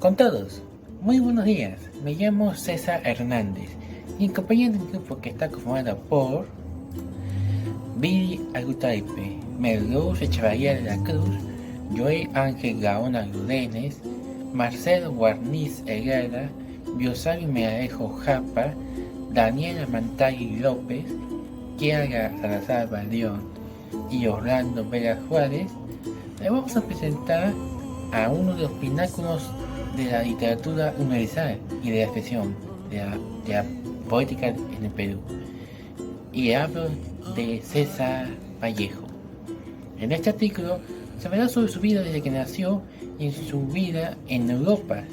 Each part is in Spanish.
Con todos, muy buenos días. Me llamo César Hernández y en compañía de un grupo que está conformado por Billy Agutaipe, Merluz Echevarría de la Cruz, Joel Ángel Gaona Ludenes, Marcelo Guarniz Herrera, Biosario Mearejo Japa, Daniela Mantagui López, Kiara Salazar Baleón y Orlando Vela Juárez. Le vamos a presentar a uno de los pináculos de la literatura universal y de la expresión de la poética en el Perú. Y hablo de César Vallejo. En este artículo se verá sobre su vida desde que nació y su vida en Europa,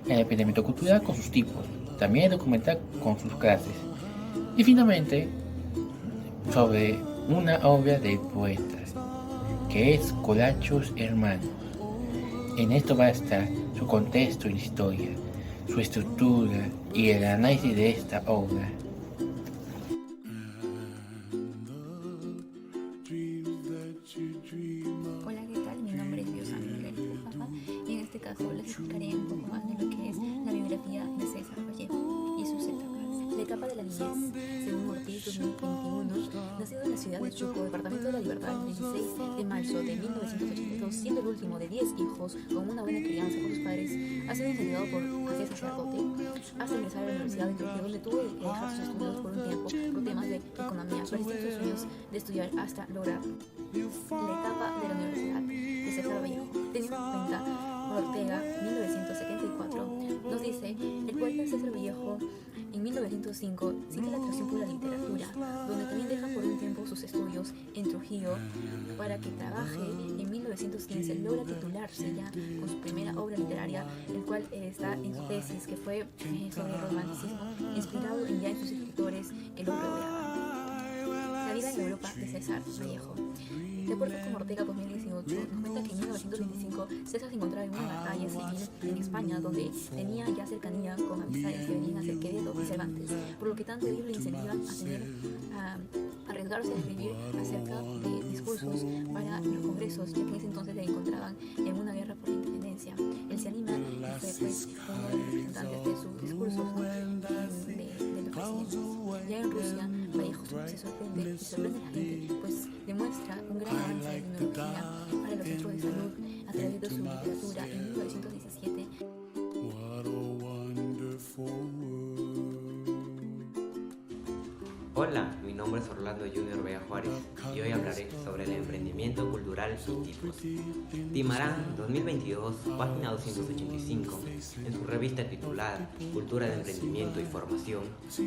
en el emprendimiento cultural con sus tipos, también el documental con sus clases, y finalmente sobre una obra del poeta, que es Colachos Hermanos. En esto va a estar su contexto y la historia, su estructura y el análisis de esta obra. Hola, ¿qué tal? Mi nombre es Biosario y en este caso les explicaré un poco más de lo que es la biografía de César Vallejo y sus etapas. La etapa de la niñez, según Ortiz 2021, nacido en la ciudad de Chuco, departamento de La Libertad, el 16 de marzo de 1982, siendo el último de 10 hijos con una buena crianza por sus padres, ha sido incentivado por hacer sacerdote hasta ingresar a la Universidad de Trujillo, donde tuvo que dejar sus estudios por un tiempo por temas de economía, persiguiendo sus sueños de estudiar hasta lograrlo. La etapa de la Universidad de César Vallejo, teniendo en cuenta por Ortega, 1974, nos dice: el poeta César Vallejo en 1905 siente la atracción por la literatura, donde también deja por un tiempo sus estudios en Trujillo para que trabaje. En 1915 logra titularse ya con su primera obra literaria, el cual está en su tesis, que fue sobre el romanticismo, inspirado ya en sus escritores que lo rodeaban. La vida en Europa de César Vallejo. De acuerdo con Ortega 2018, nos cuenta que en 1925 César se encontraba en una batalla civil en España, donde tenía ya cercanía con amistades que venían a ser Quevedo y Cervantes, por lo que tanto ellos le incentivan a arriesgarse a escribir acerca de discursos para los congresos, ya que en ese entonces le encontraban en una guerra por la independencia. Él se anima y fue pues uno de los representantes de sus discursos, ¿no? de los presidentes. Ya en Rusia, Vallejo se sorprende a la gente, pues demuestra un gran avance de tecnología para los centros de salud a través de su literatura. En 1917 Hola, mi nombre es Orlando Junior Vega Juárez y hoy hablaré sobre el emprendimiento cultural y tipos. Timarán 2022, página 285, en su revista titulada Cultura de Emprendimiento y Formación,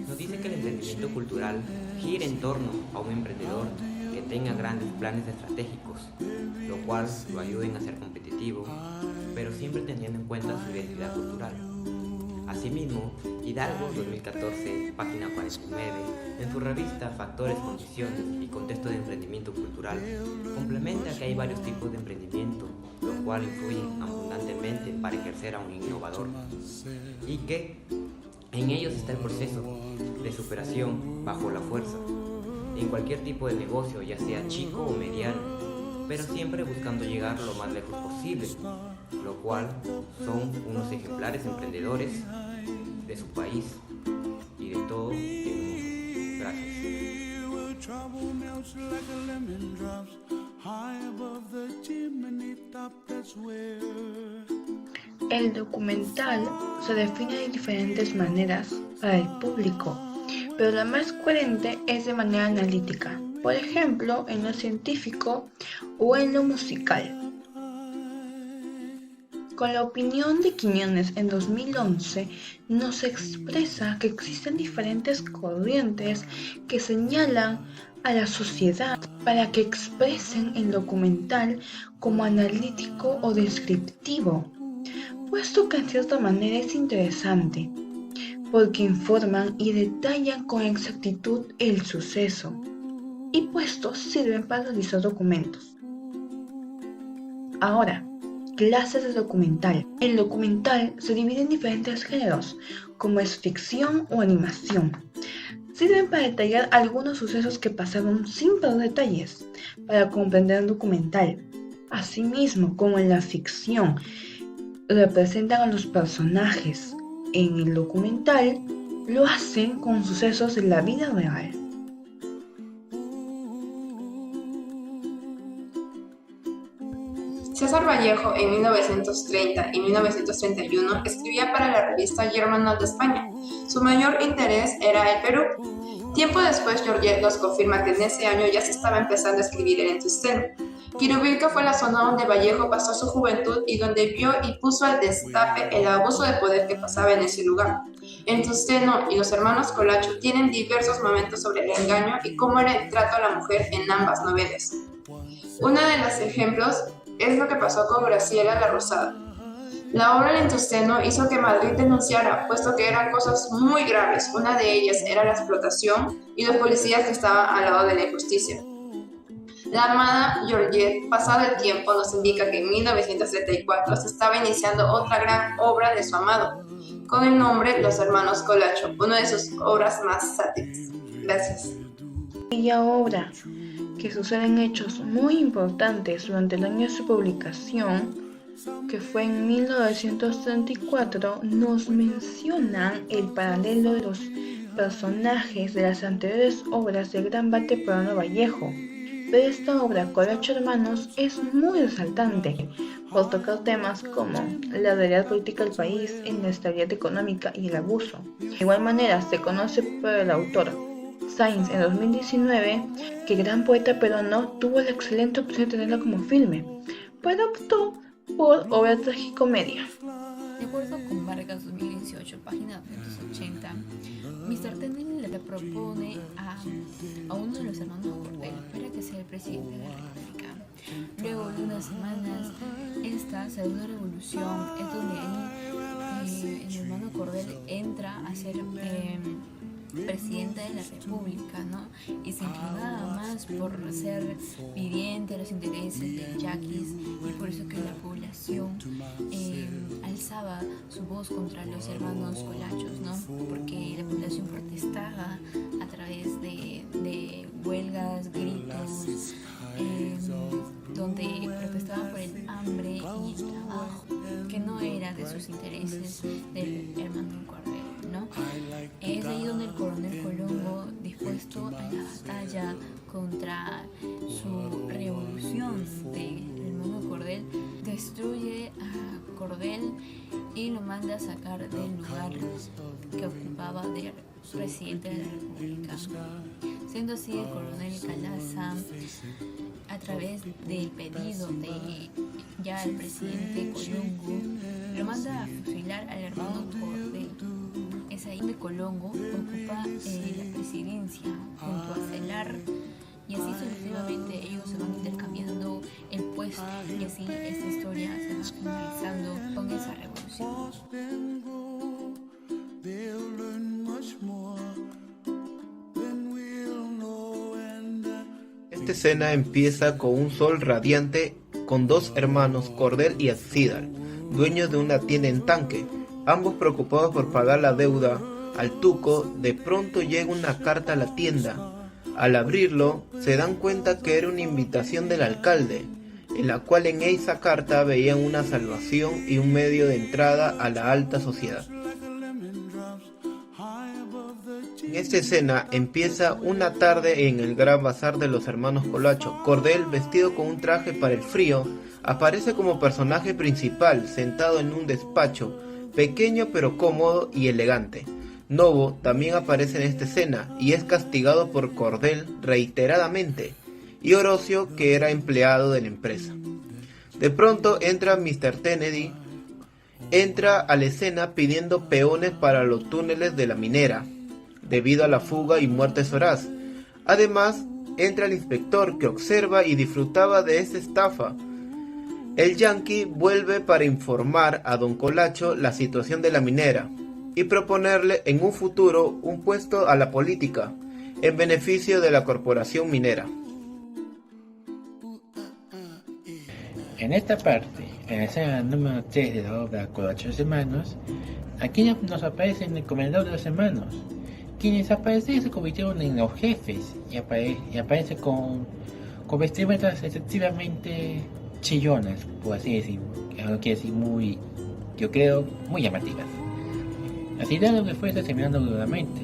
nos dice que el emprendimiento cultural gira en torno a un emprendedor que tenga grandes planes estratégicos, lo cual lo ayuden a ser competitivo, pero siempre teniendo en cuenta su identidad cultural. Asimismo, Hidalgo 2014, página 49, en su revista Factores, Condiciones y Contexto de Emprendimiento Cultural, complementa que hay varios tipos de emprendimiento, lo cual influyen abundantemente para ejercer a un innovador, y que en ellos está el proceso de superación bajo la fuerza, en cualquier tipo de negocio, ya sea chico o mediano, pero siempre buscando llegar lo más lejos posible, lo cual son unos ejemplares emprendedores de su país y de todo el mundo. Gracias. El documental se define de diferentes maneras para el público, pero la más coherente es de manera analítica, por ejemplo, en lo científico o en lo musical. Con la opinión de Quiñones en 2011, nos expresa que existen diferentes corrientes que señalan a la sociedad para que expresen el documental como analítico o descriptivo, puesto que en cierta manera es interesante, porque informan y detallan con exactitud el suceso, y puestos sirven para realizar documentos. Ahora, clases de documental. El documental se divide en diferentes géneros, como es ficción o animación. Sirven para detallar algunos sucesos que pasaron sin dar detalles, para comprender un documental. Asimismo, como en la ficción, representan a los personajes en el documental lo hacen con sucesos de la vida real. César Vallejo en 1930 y 1931 escribía para la revista Germinal de España. Su mayor interés era el Perú. Tiempo después, Georget nos confirma que en ese año ya se estaba empezando a escribir en Tusteno. Quirubilca fue la zona donde Vallejo pasó su juventud y donde vio y puso al destape el abuso de poder que pasaba en ese lugar. En Tusteno y los hermanos Colacho tienen diversos momentos sobre el engaño y cómo era el trato a la mujer en ambas novelas. Uno de los ejemplos es lo que pasó con Graciela la Rosada. La obra en Tusteno hizo que Madrid denunciara, puesto que eran cosas muy graves. Una de ellas era la explotación y los policías que estaban al lado de la injusticia. La amada Georget, pasado el tiempo, nos indica que en 1974 se estaba iniciando otra gran obra de su amado, con el nombre Los Hermanos Colacho, una de sus obras más sátíricas. Gracias. Aquella obra, que suceden hechos muy importantes durante el año de su publicación, que fue en 1934, nos mencionan el paralelo de los personajes de las anteriores obras del gran Bate Peruano Vallejo. Pero esta obra, Colacho Hermanos, es muy resaltante por tocar temas como la realidad política del país, la inestabilidad económica y el abuso. De igual manera, se conoce por el autor Sainz en 2019 que el gran poeta peruano tuvo la excelente opción de tenerla como filme, pero optó por obra tragicomedia. De acuerdo con Vargas 2018, página 280, Mr. Tenney le propone a uno de los hermanos Cordel para que sea el presidente de la República. Luego de unas semanas, esta se da una revolución, es donde ahí el hermano Cordel entra a ser presidente de la República, ¿no? Y se inclinaba más por ser pidiente a los intereses de yaquis, y por eso que la población alzaba su voz contra los hermanos Colachos, ¿no? Porque la población protestaba a través de huelgas, gritos, donde protestaban por el hambre y el trabajo, que no era de sus intereses del hermano Cordel, ¿no? Es ahí donde el coronel Colombo, dispuesto a la batalla contra su revolución del hermano Cordel, destruye a Cordel y lo manda a sacar del lugar que ocupaba de presidente de la República. Siendo así, el coronel Calaza, a través del pedido de ya el presidente Colombo, lo manda a fusilar al hermano Cordel. Es ahí donde Colombo ocupa la presidencia junto a Celar, y así sucesivamente ellos se van intercambiando el puesto, y así esta historia se va finalizando con esa revolución. Esta escena empieza con un sol radiante con dos hermanos, Cordel y Axidal, dueños de una tienda en Tanque, ambos preocupados por pagar la deuda al Tuco. De pronto llega una carta a la tienda. Al abrirlo, se dan cuenta que era una invitación del alcalde, en la cual en esa carta veían una salvación y un medio de entrada a la alta sociedad. En esta escena empieza una tarde en el gran bazar de los hermanos Colacho. Cordel, vestido con un traje para el frío, aparece como personaje principal, sentado en un despacho, pequeño pero cómodo y elegante. Novo también aparece en esta escena y es castigado por Cordel reiteradamente, y Orocio, que era empleado de la empresa. De pronto entra Mr. Tenney, entra a la escena pidiendo peones para los túneles de la minera, debido a la fuga y muerte Soraz. Además, entra el inspector, que observa y disfrutaba de esa estafa. El yanqui vuelve para informar a don Colacho la situación de la minera y proponerle en un futuro un puesto a la política en beneficio de la corporación minera. En esta parte, en la escena número 3 de la obra Colacho Hermanos, aquí nos aparece el comendador de los hermanos, quienes aparecen se convirtieron en los jefes y aparece con vestimentas excesivamente chillonas, por así decirlo, algo que decir muy yo creo, muy llamativas. Así de lo que fue asesinando duramente.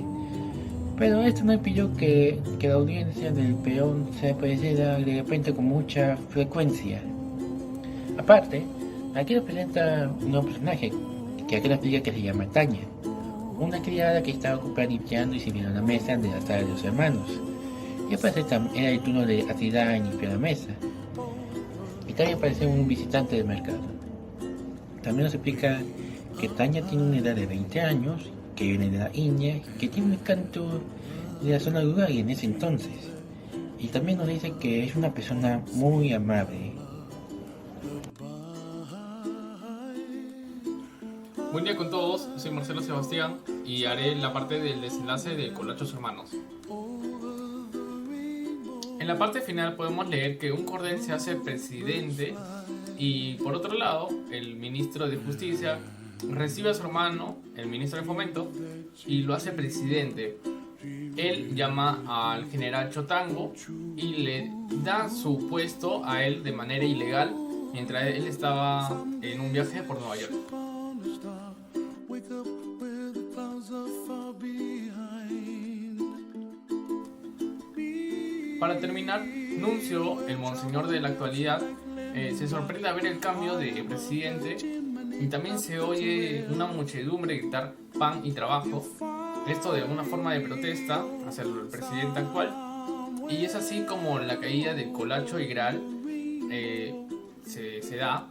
Pero esto no impidió que la audiencia del peón se apareciera de repente con mucha frecuencia. Aparte, aquí nos presenta un nuevo personaje que aquí nos explica que se llama Tania, una criada que estaba ocupada limpiando y sirviendo la mesa de la sala de los hermanos. Y aparece era el turno de Azida en limpiar la mesa. Y también aparece un visitante del mercado. También nos explica que Tania tiene una edad de 20 años, que viene de la India, que tiene un encanto de la zona rural en ese entonces. Y también nos dice que es una persona muy amable. Buen día con todos, soy Marcelo Sebastián y haré la parte del desenlace de Colachos Hermanos. En la parte final podemos leer que un cordel se hace presidente y por otro lado el ministro de Justicia recibe a su hermano, el ministro de Fomento, y lo hace presidente. Él llama al general Chotango y le da su puesto a él de manera ilegal mientras él estaba en un viaje por Nueva York. Para terminar, Nuncio, el monseñor de la actualidad, se sorprende a ver el cambio de presidente y también se oye una muchedumbre gritar pan y trabajo, esto de una forma de protesta hacia el presidente actual, y es así como la caída de Colacho y Gral se da.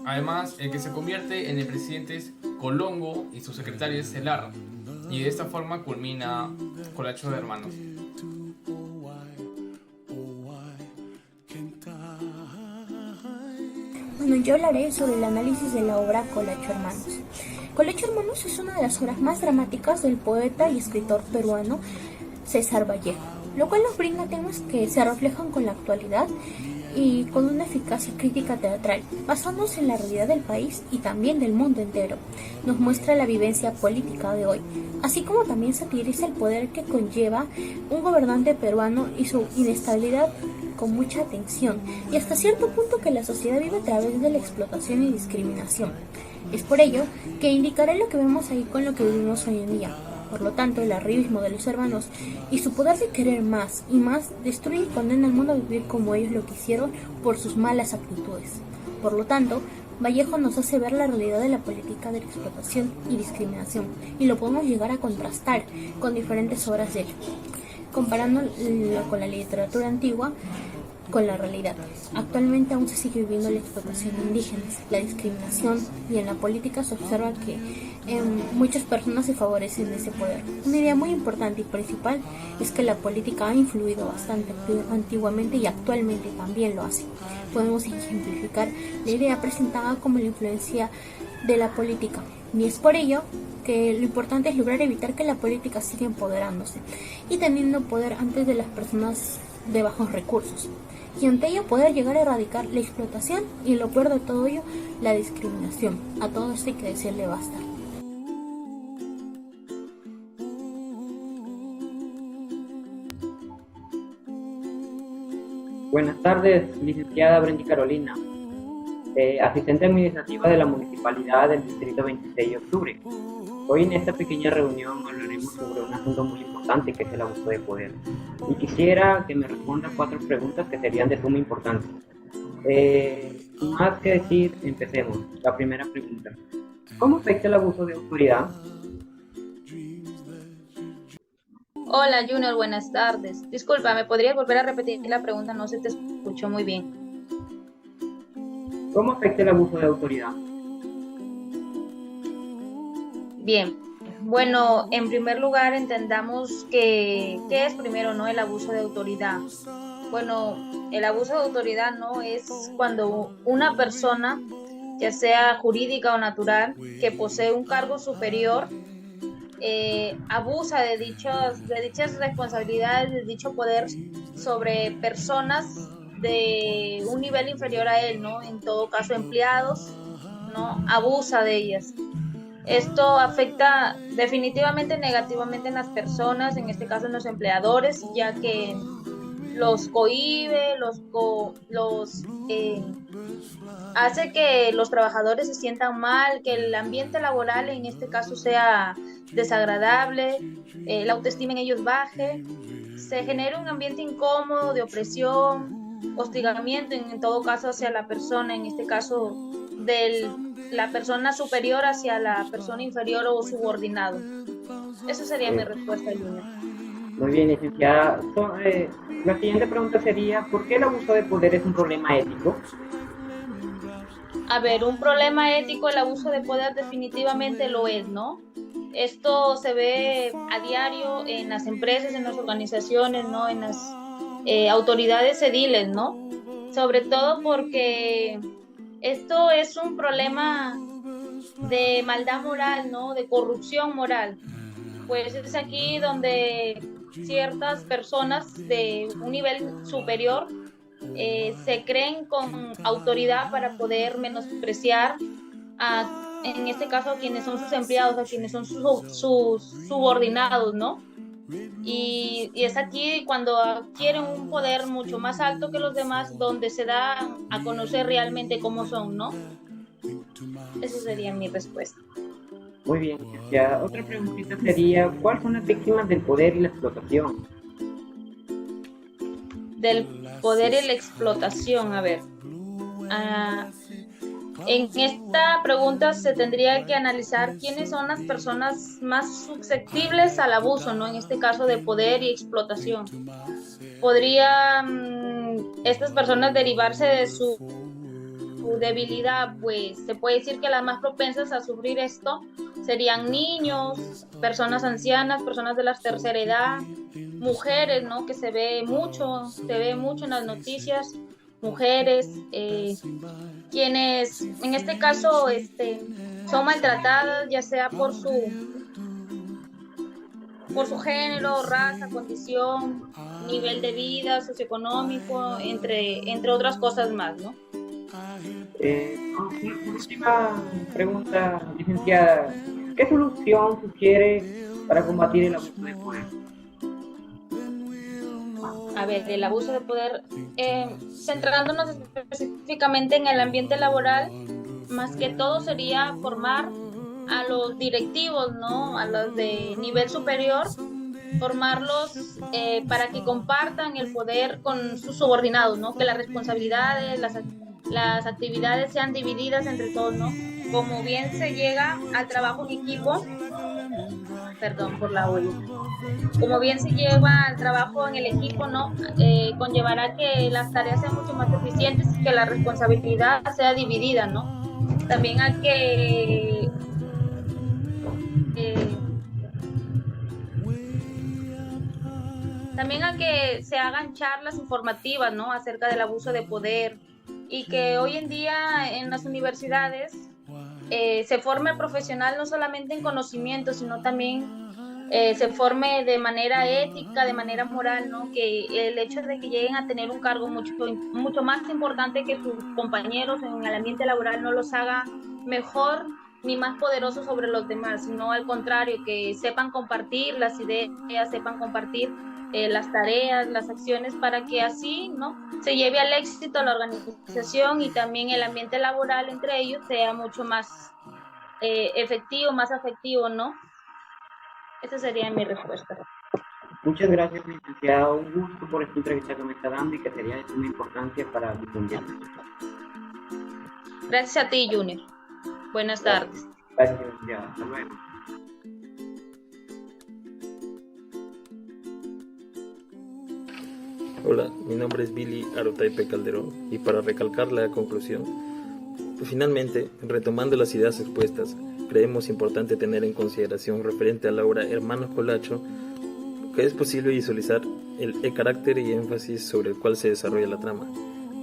Además, el que se convierte en el presidente es Colongo y su secretario es Celar, y de esta forma culmina Colachos de Hermanos. Bueno, yo hablaré sobre el análisis de la obra Colacho Hermanos. Colacho Hermanos es una de las obras más dramáticas del poeta y escritor peruano César Vallejo, lo cual nos brinda temas que se reflejan con la actualidad y con una eficacia crítica teatral, basándose en la realidad del país y también del mundo entero. Nos muestra la vivencia política de hoy, así como también satiriza el poder que conlleva un gobernante peruano y su inestabilidad con mucha tensión, y hasta cierto punto que la sociedad vive a través de la explotación y discriminación. Es por ello que indicaré lo que vemos ahí con lo que vivimos hoy en día. Por lo tanto, el arribismo de los hermanos y su poder de querer más y más destruye y condena al mundo a vivir como ellos lo quisieron por sus malas actitudes. Por lo tanto, Vallejo nos hace ver la realidad de la política de la explotación y discriminación, y lo podemos llegar a contrastar con diferentes obras de él, comparándola con la literatura antigua con la realidad. Actualmente aún se sigue viviendo la explotación de indígenas, la discriminación, y en la política se observa que muchas personas se favorecen ese poder. Una idea muy importante y principal es que la política ha influido bastante antiguamente y actualmente también lo hace. Podemos ejemplificar la idea presentada como la influencia de la política, y es por ello que lo importante es lograr evitar que la política siga empoderándose y teniendo poder antes de las personas de bajos recursos, y ante ello poder llegar a erradicar la explotación y, lo peor de todo ello, la discriminación. A todo esto hay que decirle basta. Buenas tardes, licenciada Brendy Carolina, asistente administrativa de la Municipalidad del Distrito 26 de Octubre. Hoy en esta pequeña reunión hablaremos sobre un asunto muy importante, que es el abuso de poder. Y quisiera que me responda 4 preguntas que serían de suma importancia. Sin más que decir, empecemos. La primera pregunta: ¿cómo afecta el abuso de autoridad? Hola Junior, buenas tardes. Disculpa, ¿me podrías volver a repetir la pregunta? No se te escuchó muy bien. ¿Cómo afecta el abuso de autoridad? Bien, bueno, en primer lugar entendamos que ¿qué es primero, no? El abuso de autoridad. Bueno, el abuso de autoridad no es cuando una persona, ya sea jurídica o natural, que posee un cargo superior, abusa de dichas responsabilidades, de dicho poder sobre personas de un nivel inferior a él, ¿no? En todo caso, empleados, ¿no? Abusa de ellas. Esto afecta definitivamente negativamente en las personas, en este caso en los empleadores, ya que los cohíbe, hace que los trabajadores se sientan mal, que el ambiente laboral en este caso sea desagradable, la autoestima en ellos baje, se genera un ambiente incómodo de opresión, hostigamiento en todo caso hacia la persona, en este caso de la persona superior hacia la persona inferior o subordinado. Esa sería mi respuesta, Junior. Muy bien, licenciada. La siguiente pregunta sería, ¿por qué el abuso de poder es un problema ético? A ver, un problema ético, el abuso de poder definitivamente lo es, ¿no? Esto se ve a diario en las empresas, en las organizaciones, ¿no? En las autoridades ediles, ¿no? Sobre todo porque esto es un problema de maldad moral, ¿no? De corrupción moral. Pues es aquí donde ciertas personas de un nivel superior se creen con autoridad para poder menospreciar en este caso a quienes son sus empleados, a quienes son sus subordinados, ¿no? Y es aquí cuando adquieren un poder mucho más alto que los demás, donde se da a conocer realmente cómo son, ¿no? Esa sería mi respuesta. Muy bien, licenciada. Otra preguntita sería, ¿cuáles son las víctimas del poder y la explotación? Del poder y la explotación, a ver. En esta pregunta se tendría que analizar quiénes son las personas más susceptibles al abuso, ¿no? En este caso de poder y explotación. ¿Podrían estas personas derivarse de su debilidad? Pues se puede decir que las más propensas a sufrir esto serían niños, personas ancianas, personas de la tercera edad, mujeres, ¿no? Que se ve mucho en las noticias, mujeres, quienes en este caso son maltratadas, ya sea por su género, raza, condición, nivel de vida, socioeconómico, entre otras cosas más, ¿no? Última pregunta, licenciada. ¿Qué solución sugiere para combatir el abuso de poder? A ver, el abuso de poder, centrándonos específicamente en el ambiente laboral, más que todo sería formar a los directivos, ¿no? A los de nivel superior, formarlos para que compartan el poder con sus subordinados, ¿no? Que las responsabilidades, las actividades sean divididas entre todos, ¿no? Como bien se llega al trabajo en equipo, perdón por la huella. Como bien se lleva al trabajo en el equipo, ¿no? Conllevará que las tareas sean mucho más eficientes y que la responsabilidad sea dividida, ¿no? También hay que se hagan charlas informativas, ¿no? Acerca del abuso de poder, y que hoy en día en las universidades se forme el profesional no solamente en conocimiento, sino también se forme de manera ética, de manera moral, ¿no? Que el hecho de que lleguen a tener un cargo mucho más importante que sus compañeros en el ambiente laboral no los haga mejor ni más poderosos sobre los demás, sino al contrario, que sepan compartir las ideas, sepan compartir las tareas, las acciones, para que así, ¿no?, se lleve al éxito la organización y también el ambiente laboral entre ellos sea mucho más efectivo, más afectivo, ¿no? Esa sería mi respuesta. Muchas gracias, licenciada. Un gusto por esta entrevista que me está dando y que sería de suma importancia para difundir. Gracias a ti, Junior. Buenas tardes. Gracias, licenciada. Hasta luego. Hola, mi nombre es Billy Arotaipe Calderón y para recalcar la conclusión, finalmente, retomando las ideas expuestas, creemos importante tener en consideración referente a la obra Hermanos Colacho que es posible visualizar el carácter y énfasis sobre el cual se desarrolla la trama.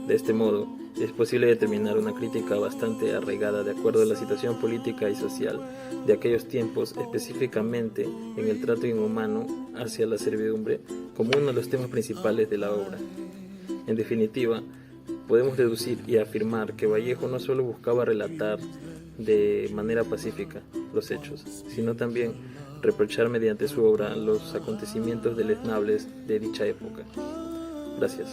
De este modo, es posible determinar una crítica bastante arraigada de acuerdo a la situación política y social de aquellos tiempos, específicamente en el trato inhumano hacia la servidumbre, como uno de los temas principales de la obra. En definitiva, podemos deducir y afirmar que Vallejo no solo buscaba relatar de manera pacífica los hechos, sino también reprochar mediante su obra los acontecimientos deleznables de dicha época. Gracias.